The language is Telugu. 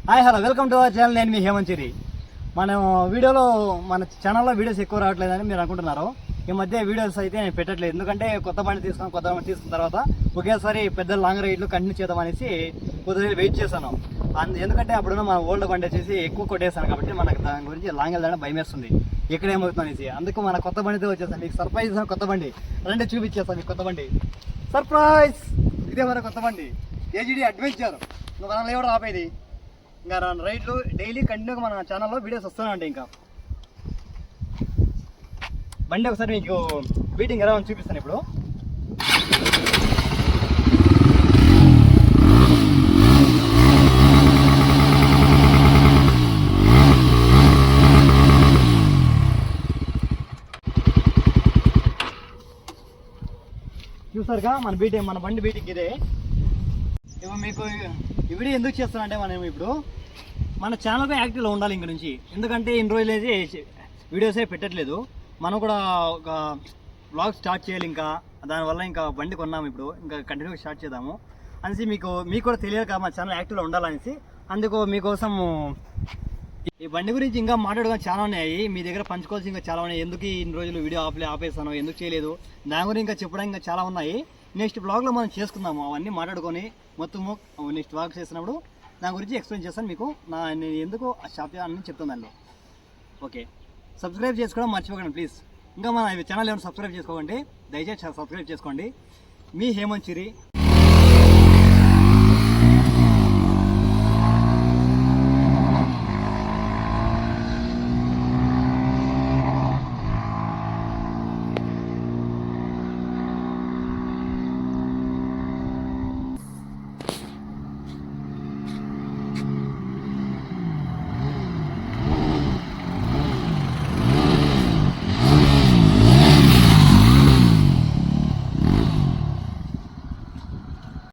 Hi hello welcome to our channel. నేను మీ హేమంచిరి. మనం మన ఛానల్లో వీడియోస్ ఎక్కువ రావట్లేదని మీరు అనుకుంటున్నారు. ఈ మధ్య వీడియోస్ అయితే నేను పెట్టట్లేదు, ఎందుకంటే కొత్త బండి తీసుకున్న తర్వాత ఒకేసారి పెద్ద లాంగ్ రైడ్లు కంటిన్యూ చేద్దామనేసి కొద్దిగా వెయిట్ చేశాను. ఎందుకంటే అప్పుడున్న మన ఓల్డ్ బండి వచ్చేసి ఎక్కువ కొట్టేసాను కాబట్టి మనకు దాని గురించి లాంగ్ వెళ్ళడం భయం వేస్తుంది, ఎక్కడ ఏమవుతుంది అనేసి. అందుకు మన కొత్త బండితో వచ్చేసాను. మీకు సర్ప్రైజ్ ఇస్తాను. కొత్త బండి రండి చూపించేస్తాను. మీకు కొత్త బండి సర్ప్రైజ్. ఇదే మన కొత్త బండి ఏజీడీ అడ్వెంచర్. నువ్వు మనం లేవడం ఆపేది ఇంకా రైడ్లు డైలీ కంటిన్యూగా మన ఛానల్లో వీడియోస్ వస్తున్నాయండి. ఇంకా బండి ఒకసారి మీకు బీటింగ్ ఎలా చూపిస్తాను ఇప్పుడు. చూసారుగా మన బండి బీటింగ్ ఇదే. ఇప్పుడు మీకు ఈ వీడియో ఎందుకు చేస్తున్నా అంటే మనం ఇప్పుడు మన ఛానల్పై యాక్టివ్లో ఉండాలి ఇంక నుంచి. ఎందుకంటే ఇన్ని రోజులు అయితే వీడియోసే పెట్టట్లేదు. మనం కూడా ఒక వ్లాగ్ స్టార్ట్ చేయాలి. ఇంకా దానివల్ల ఇంకా బండి కొన్నాము, ఇప్పుడు ఇంకా కంటిన్యూగా స్టార్ట్ చేద్దాము అనేసి మీకు కూడా తెలియదు కదా మా ఛానల్ యాక్టివ్లో ఉండాలనేసి. అందుకు మీకోసం ఈ బండి గురించి ఇంకా మాట్లాడుకొని చాలా ఉన్నాయి, మీ దగ్గర పంచుకోవాల్సి ఇంకా చాలా ఉన్నాయి. ఎందుకు ఇన్ని రోజులు వీడియో ఆపేసాను, ఎందుకు చేయలేదు, దాని గురించి ఇంకా చెప్పడానికి ఇంకా చాలా ఉన్నాయి. నెక్స్ట్ బ్లాగ్లో మనం చేసుకుందాము అవన్నీ మాట్లాడుకొని మొత్తము. నెక్స్ట్ బ్లాగ్ చేసినప్పుడు దాని గురించి ఎక్స్ప్లెయిన్ చేస్తాను మీకు. నేను ఎందుకు షాప్ అని చెప్తాను దానిలో. ఓకే, సబ్స్క్రైబ్ చేసుకోవడం మర్చిపోకండి ప్లీజ్. ఇంకా మన ఛానల్ ఏమైనా సబ్స్క్రైబ్ చేసుకోకండి, దయచేసి సబ్స్క్రైబ్ చేసుకోండి. మీ హేమంచిరి.